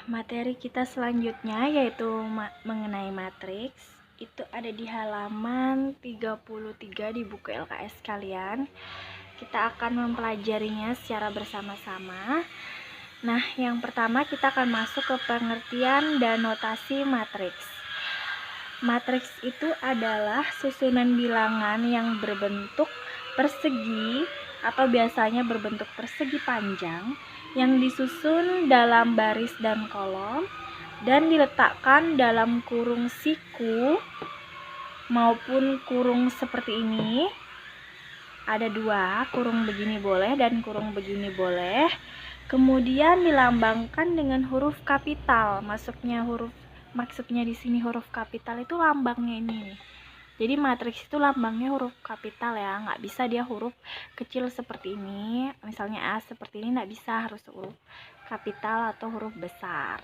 Materi kita selanjutnya yaitu mengenai matriks. Itu ada di halaman 33 di buku LKS kalian. Kita akan mempelajarinya secara bersama-sama. Nah, yang pertama kita akan masuk ke pengertian dan notasi matriks. Matriks itu adalah susunan bilangan yang berbentuk persegi atau biasanya berbentuk persegi panjang yang disusun dalam baris dan kolom dan diletakkan dalam kurung siku maupun kurung seperti ini. Ada dua, kurung begini boleh dan kurung begini boleh. Kemudian dilambangkan dengan huruf kapital. Maksudnya di sini huruf kapital itu lambangnya ini. Jadi matriks itu lambangnya huruf kapital ya, nggak bisa dia huruf kecil seperti ini. Misalnya A seperti ini nggak bisa, harus huruf kapital atau huruf besar.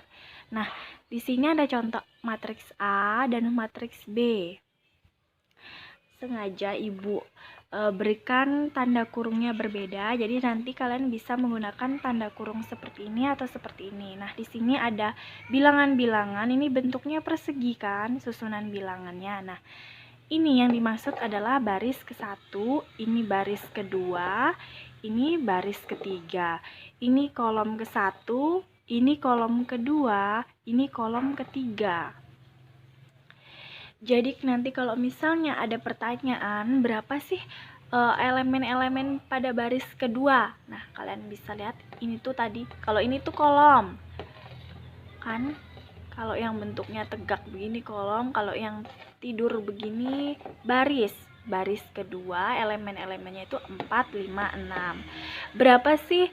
Nah, di sini ada contoh matriks A dan matriks B. Sengaja Ibu berikan tanda kurungnya berbeda, jadi nanti kalian bisa menggunakan tanda kurung seperti ini atau seperti ini. Nah, di sini ada bilangan-bilangan, ini bentuknya persegi kan, susunan bilangannya. Nah, ini yang dimaksud adalah baris ke-1, ini baris kedua, ini baris ketiga. Ini kolom ke-1, ini kolom kedua, ini kolom ketiga. Jadi nanti kalau misalnya ada pertanyaan berapa sih elemen-elemen pada baris kedua, nah kalian bisa lihat ini tuh tadi, kalau ini tuh kolom kan, kalau yang bentuknya tegak begini kolom, kalau yang tidur begini baris kedua, elemen-elemennya itu 4, 5, 6. Berapa sih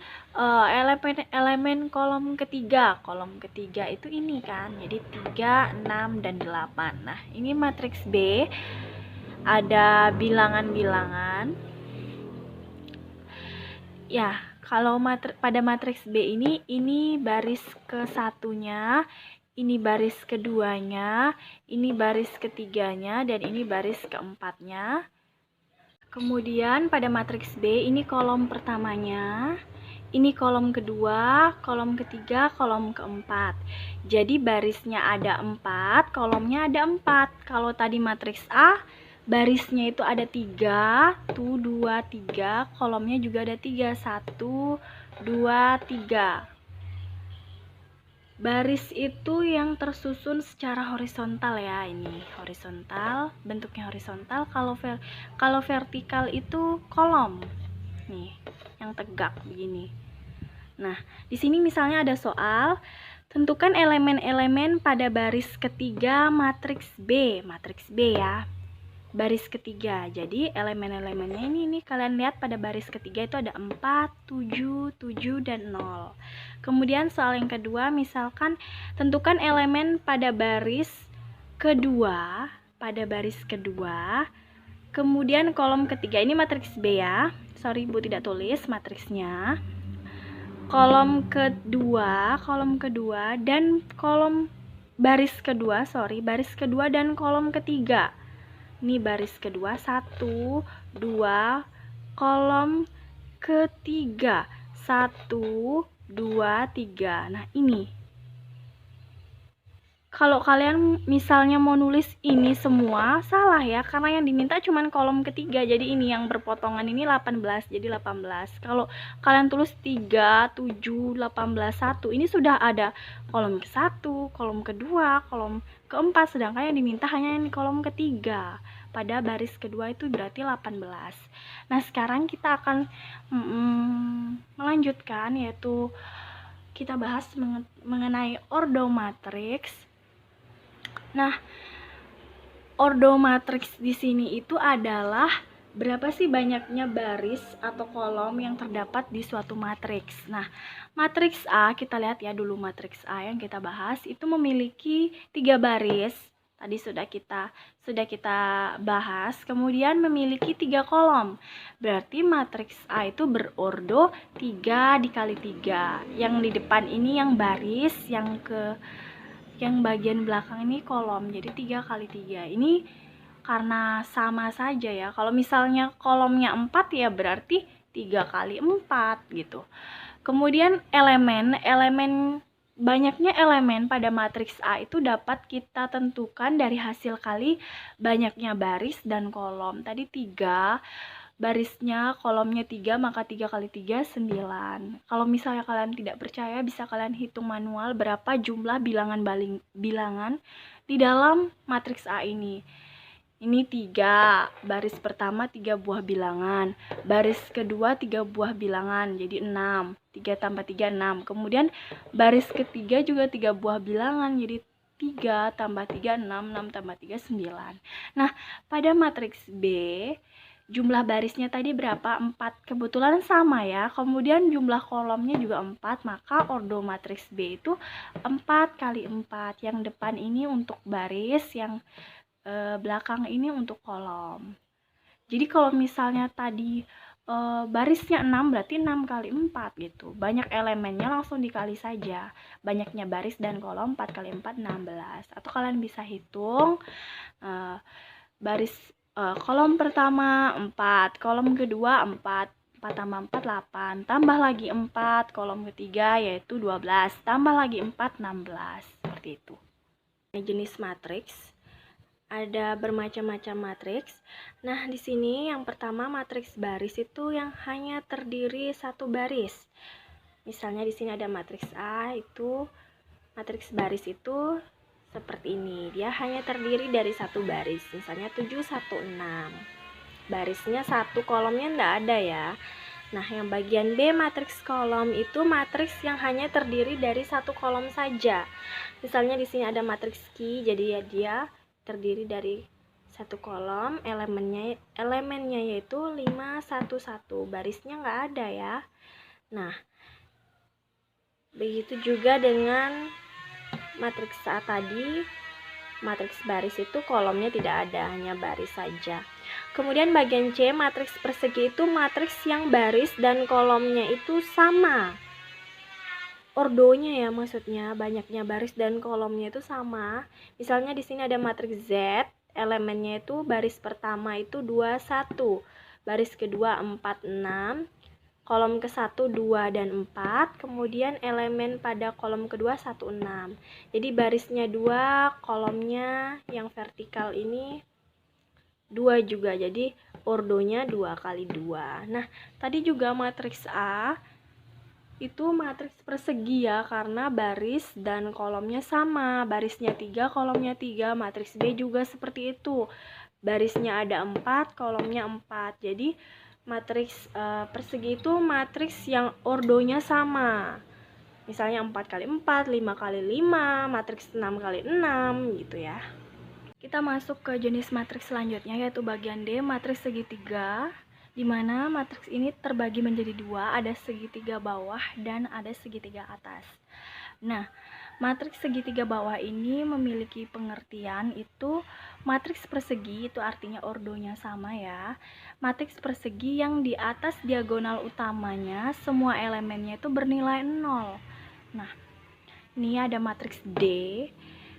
elemen kolom ketiga? Kolom ketiga itu ini kan, jadi 3, 6, dan 8. Nah, ini matriks B, ada bilangan-bilangan. Ya, kalau pada matriks B ini baris ke-1-nya, ini baris keduanya, ini baris ketiganya, dan ini baris keempatnya. Kemudian pada matriks B ini kolom pertamanya, ini kolom kedua, kolom ketiga, kolom keempat. Jadi barisnya ada 4, kolomnya ada 4. Kalau tadi matriks A, barisnya itu ada 3, tuh 2, 3, kolomnya juga ada 3, 1, 2, 3. Baris itu yang tersusun secara horizontal ya, ini horizontal, bentuknya horizontal. Kalau vertikal itu kolom, nih, yang tegak begini. Nah, di sini misalnya ada soal, tentukan elemen-elemen pada baris ketiga matriks B ya. Baris ketiga, jadi elemen-elemennya ini kalian lihat pada baris ketiga itu ada 4, 7, 7, dan 0. Kemudian soal yang kedua, misalkan tentukan elemen pada baris kedua, kemudian kolom ketiga, ini matriks B ya, sorry Ibu tidak tulis matriksnya, kolom kedua dan kolom baris kedua dan kolom ketiga. Ini baris kedua, 1, 2, kolom ketiga, 1, 2, 3. Nah, ini kalau kalian misalnya mau nulis ini semua salah ya, karena yang diminta cuma kolom ketiga, jadi ini yang berpotongan ini 18, jadi 18. Kalau kalian tulis 3, 7, 18, 1, ini sudah ada kolom ke-1, kolom kedua, kolom keempat, sedangkan yang diminta hanya yang di kolom ketiga. Pada baris kedua itu berarti 18. Nah, sekarang kita akan melanjutkan, yaitu kita bahas mengenai ordo matriks. Nah, ordo matriks di sini itu adalah berapa sih banyaknya baris atau kolom yang terdapat di suatu matriks. Nah, matriks A, kita lihat ya dulu matriks A yang kita bahas itu memiliki 3 baris. Tadi sudah kita bahas, kemudian memiliki 3 kolom. Berarti matriks A itu berordo 3 dikali 3. Yang di depan ini yang baris, yang bagian belakang ini kolom, jadi 3 kali 3. Ini karena sama saja ya, kalau misalnya kolomnya 4 ya berarti 3 kali 4 gitu. Kemudian elemen banyaknya elemen pada matriks A itu dapat kita tentukan dari hasil kali banyaknya baris dan kolom. Tadi 3, barisnya, kolomnya 3, maka 3 kali 3, 9. Kalau misalnya kalian tidak percaya, bisa kalian hitung manual berapa jumlah bilangan di dalam matriks A ini. Ini 3, baris pertama 3 buah bilangan, baris kedua 3 buah bilangan, jadi 6, 3 tambah 3, 6. Kemudian baris ketiga juga 3 buah bilangan, jadi 3 tambah 3, 6, 6 tambah 3, 9. Nah, pada matriks B, jumlah barisnya tadi berapa? 4, kebetulan sama ya. Kemudian jumlah kolomnya juga 4, maka ordo matriks B itu 4 kali 4. Yang depan ini untuk baris, yang belakang ini untuk kolom. Jadi kalau misalnya tadi barisnya 6, berarti 6 kali 4 gitu. Banyak elemennya langsung dikali saja. Banyaknya baris dan kolom 4 kali 4, 16. Atau kalian bisa hitung baris kolom pertama 4, kolom kedua 4, 4 tambah 4, 8, tambah lagi 4, kolom ketiga yaitu 12, tambah lagi 4, 16. Seperti itu. Jenis matriks ada bermacam-macam matriks. Nah, di sini yang pertama matriks baris itu yang hanya terdiri satu baris. Misalnya di sini ada matriks A, itu matriks baris itu seperti ini. Dia hanya terdiri dari satu baris. Misalnya 7, 1, 6. Barisnya satu, kolomnya enggak ada ya. Nah, yang bagian B matriks kolom itu matriks yang hanya terdiri dari satu kolom saja. Misalnya di sini ada matriks Q, jadi ya dia terdiri dari satu kolom, elemennya yaitu 5, 1, 1. Barisnya nggak ada ya. Nah, begitu juga dengan matriks A tadi. Matriks baris itu kolomnya tidak ada, hanya baris saja. Kemudian bagian C, matriks persegi itu matriks yang baris dan kolomnya itu sama. Ordonya ya, maksudnya banyaknya baris dan kolomnya itu sama. Misalnya di sini ada matriks Z, elemennya itu baris pertama itu 2, 1, baris kedua 4, 6, kolom ke-1 2 dan 4, kemudian elemen pada kolom kedua 1, 6. Jadi barisnya 2, kolomnya yang vertikal ini 2 juga, jadi ordonya 2 kali 2. Nah, tadi juga matriks A itu matriks persegi ya, karena baris dan kolomnya sama. Barisnya 3, kolomnya 3. Matriks B juga seperti itu. Barisnya ada 4, kolomnya 4. Jadi matriks persegi itu matriks yang ordonya sama. Misalnya 4 kali 4, 5 kali 5, matriks 6 kali 6 gitu ya. Kita masuk ke jenis matriks selanjutnya, yaitu bagian D, matriks segitiga, di mana matriks ini terbagi menjadi 2, ada segitiga bawah dan ada segitiga atas. Nah, matriks segitiga bawah ini memiliki pengertian itu matriks persegi, itu artinya ordonya sama ya. Matriks persegi yang di atas diagonal utamanya semua elemennya itu bernilai 0. Nah, ini ada matriks D.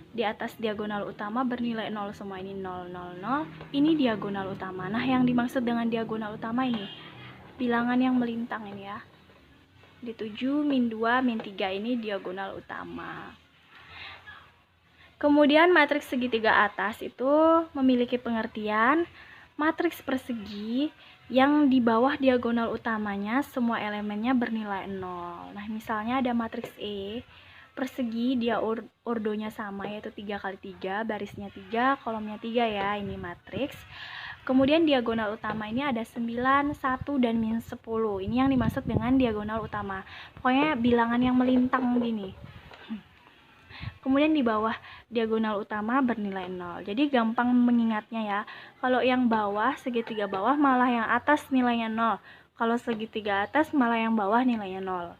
Di atas diagonal utama bernilai 0 semua, ini 0, 0, 0. Ini diagonal utama. Nah, yang dimaksud dengan diagonal utama ini bilangan yang melintang ini ya. Di 7, min 2, min 3 ini diagonal utama. Kemudian matriks segitiga atas itu memiliki pengertian matriks persegi yang di bawah diagonal utamanya semua elemennya bernilai 0. Nah, misalnya ada matriks E persegi, dia ordonya sama yaitu 3 kali 3, barisnya 3, kolomnya 3 ya, ini matriks. Kemudian diagonal utama ini ada 9, 1, dan min 10. Ini yang dimaksud dengan diagonal utama. Pokoknya bilangan yang melintang gini. Kemudian di bawah diagonal utama bernilai 0. Jadi gampang mengingatnya ya. Kalau yang bawah, segitiga bawah, malah yang atas nilainya 0. Kalau segitiga atas, malah yang bawah nilainya 0.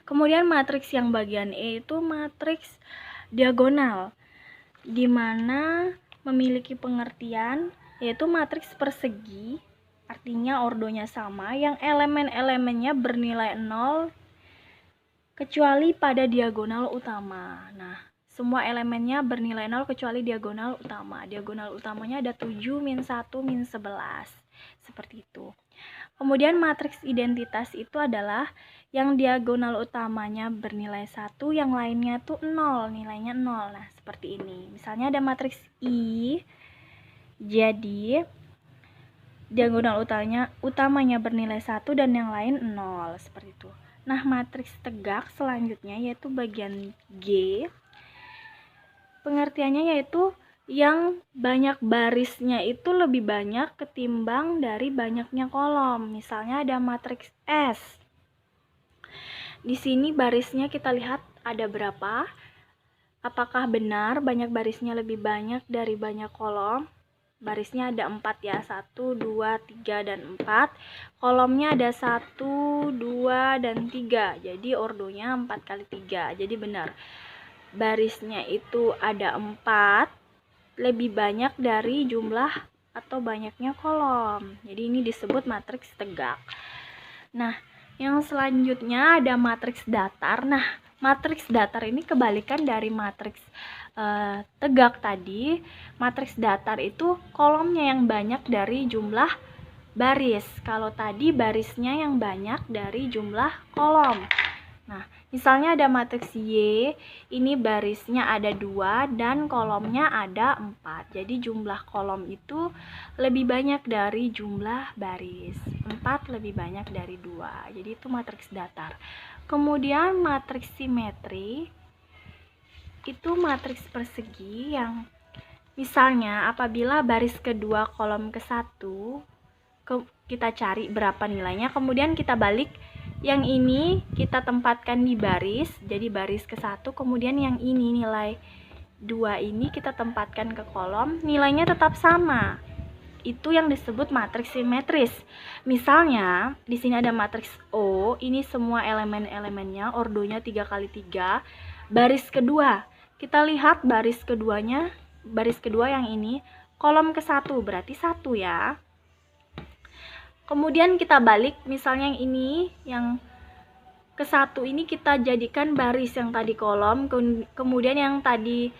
Kemudian matriks yang bagian E itu matriks diagonal, di mana memiliki pengertian yaitu matriks persegi, artinya ordonya sama, yang elemen-elemennya bernilai 0 kecuali pada diagonal utama. Nah, semua elemennya bernilai 0 kecuali diagonal utama. Diagonal utamanya ada 7, min 1, min 11. Seperti itu. Kemudian matriks identitas itu adalah yang diagonal utamanya bernilai 1, yang lainnya tuh 0, nilainya 0. Nah, seperti ini. Misalnya ada matriks I, jadi diagonal utamanya bernilai 1 dan yang lain 0, seperti itu. Nah, matriks tegak selanjutnya yaitu bagian G. Pengertiannya yaitu yang banyak barisnya itu lebih banyak ketimbang dari banyaknya kolom. Misalnya ada matriks S. Di sini barisnya kita lihat ada berapa? Apakah benar banyak barisnya lebih banyak dari banyak kolom? Barisnya ada 4 ya, 1, 2, 3, dan 4. Kolomnya ada 1, 2, dan 3. Jadi ordonya 4 kali 3. Jadi benar. Barisnya itu ada 4 lebih banyak dari jumlah atau banyaknya kolom. Jadi ini disebut matriks tegak. Nah, yang selanjutnya ada matriks datar. Nah, matriks datar ini kebalikan dari matriks tegak tadi. Matriks datar itu kolomnya yang banyak dari jumlah baris. Kalau tadi barisnya yang banyak dari jumlah kolom. Nah, misalnya ada matriks Y, ini barisnya ada 2 dan kolomnya ada 4. Jadi jumlah kolom itu lebih banyak dari jumlah baris. 4 lebih banyak dari 2. Jadi itu matriks datar. Kemudian matriks simetri itu matriks persegi yang misalnya apabila baris kedua kolom ke-1 kita cari berapa nilainya, kemudian kita balik yang ini kita tempatkan di baris, jadi baris ke-1, kemudian yang ini nilai 2 ini kita tempatkan ke kolom, nilainya tetap sama. Itu yang disebut matriks simetris. Misalnya di sini ada matriks O, ini semua elemen-elemennya ordonya 3 kali 3. Baris kedua, kita lihat baris keduanya, baris kedua yang ini kolom ke-1 berarti 1 ya. Kemudian kita balik, misalnya yang ini, yang ke-1 ini kita jadikan baris yang tadi kolom, kemudian yang tadi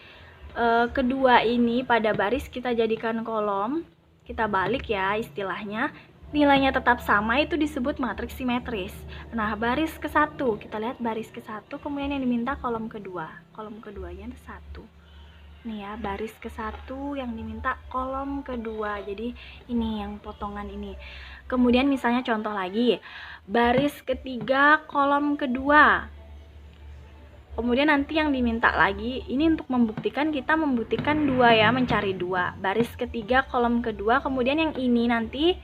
kedua ini pada baris kita jadikan kolom, kita balik ya istilahnya, nilainya tetap sama, itu disebut matriks simetris. Nah, baris ke-1, kita lihat baris ke-1, kemudian yang diminta kolom kedua, kolom keduanya 1. Nih ya, baris ke-1 yang diminta kolom kedua, jadi ini yang potongan ini. Kemudian misalnya contoh lagi, baris ketiga kolom kedua, kemudian nanti yang diminta lagi, ini untuk membuktikan, kita membuktikan 2 ya, mencari 2, baris ketiga kolom kedua, kemudian yang ini nanti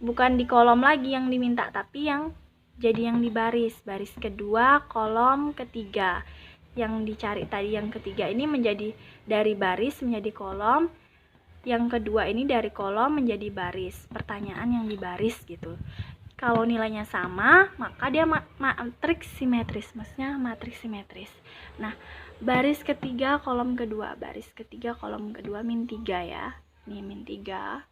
bukan di kolom lagi yang diminta, tapi yang jadi yang di baris kedua kolom ketiga. Yang dicari tadi yang ketiga ini menjadi dari baris menjadi kolom, yang kedua ini dari kolom menjadi baris. Pertanyaan yang di baris gitu. Kalau nilainya sama, maka dia matriks simetris, maksudnya matriks simetris. Nah, baris ketiga kolom kedua, baris ketiga kolom kedua min 3 ya. Nih min 3.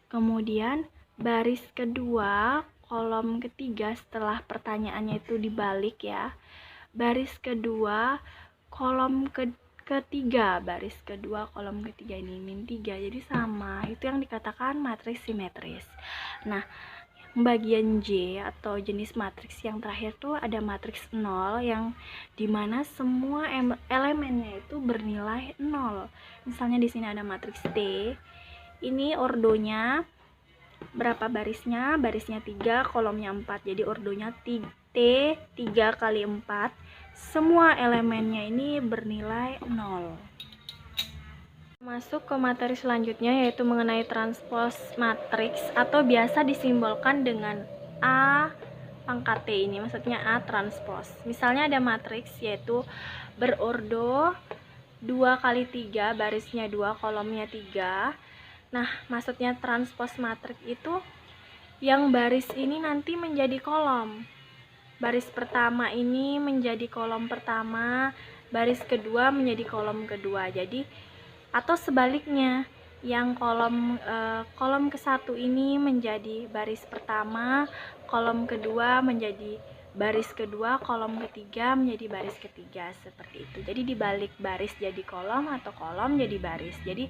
Kemudian baris kedua kolom ketiga setelah pertanyaannya itu dibalik ya. Baris kedua kolom ketiga, baris kedua kolom ketiga ini min 3, jadi sama, itu yang dikatakan matriks simetris. Nah, bagian J atau jenis matriks yang terakhir tuh ada matriks 0 yang dimana semua elemennya itu bernilai 0. Misalnya di sini ada matriks T, ini ordonya berapa barisnya? Barisnya 3, kolomnya 4, jadi ordonya T 3 kali 4. Semua elemennya ini bernilai 0. Masuk ke materi selanjutnya yaitu mengenai transpos matriks atau biasa disimbolkan dengan A pangkat T ini, maksudnya A transpos. Misalnya ada matriks yaitu berordo 2 kali 3, barisnya 2, kolomnya 3. Nah, maksudnya transpos matriks itu yang baris ini nanti menjadi kolom. Baris pertama ini menjadi kolom pertama, baris kedua menjadi kolom kedua. Jadi atau sebaliknya, yang kolom ke-1 ini menjadi baris pertama, kolom kedua menjadi baris kedua, kolom ketiga menjadi baris ketiga, seperti itu. Jadi dibalik baris jadi kolom atau kolom jadi baris. Jadi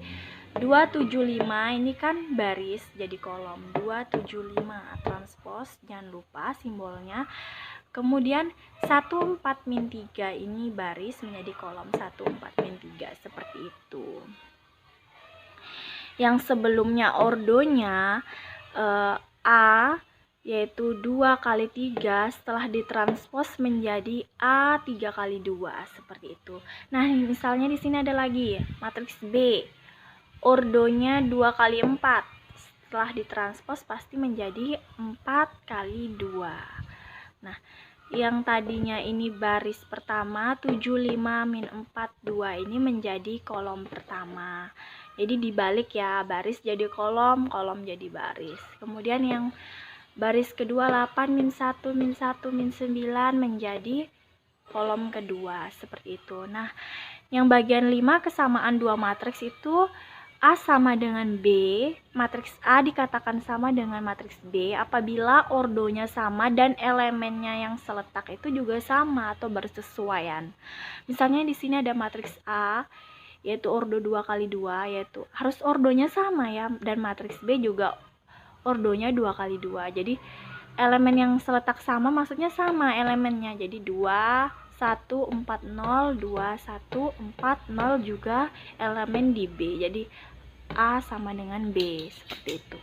275 ini kan baris jadi kolom, 275 transpose, jangan lupa simbolnya. Kemudian 14-3 ini baris menjadi kolom, 14-3, seperti itu. Yang sebelumnya ordonya A yaitu 2 kali 3 setelah ditranspos menjadi A 3 kali 2, seperti itu. Nah, misalnya di sini ada lagi matriks B, ordonya 2 kali 4 setelah ditranspos pasti menjadi 4 kali 2. Nah, yang tadinya ini baris pertama 75 min 42 ini menjadi kolom pertama. Jadi dibalik ya, baris jadi kolom, kolom jadi baris. Kemudian yang baris kedua 8 min 1 min 1 min 9 menjadi kolom kedua, seperti itu. Nah, yang bagian 5 kesamaan dua matriks itu A sama dengan B, matriks A dikatakan sama dengan matriks B apabila ordonya sama dan elemennya yang seletak itu juga sama atau bersesuaian. Misalnya di sini ada matriks A yaitu ordo 2 kali 2, yaitu harus ordonya sama ya, dan matriks B juga ordonya 2 kali 2. Jadi elemen yang seletak sama maksudnya sama elemennya. Jadi 2 1 4 0 2 1 4 0 juga elemen di B. Jadi A sama dengan B, seperti itu.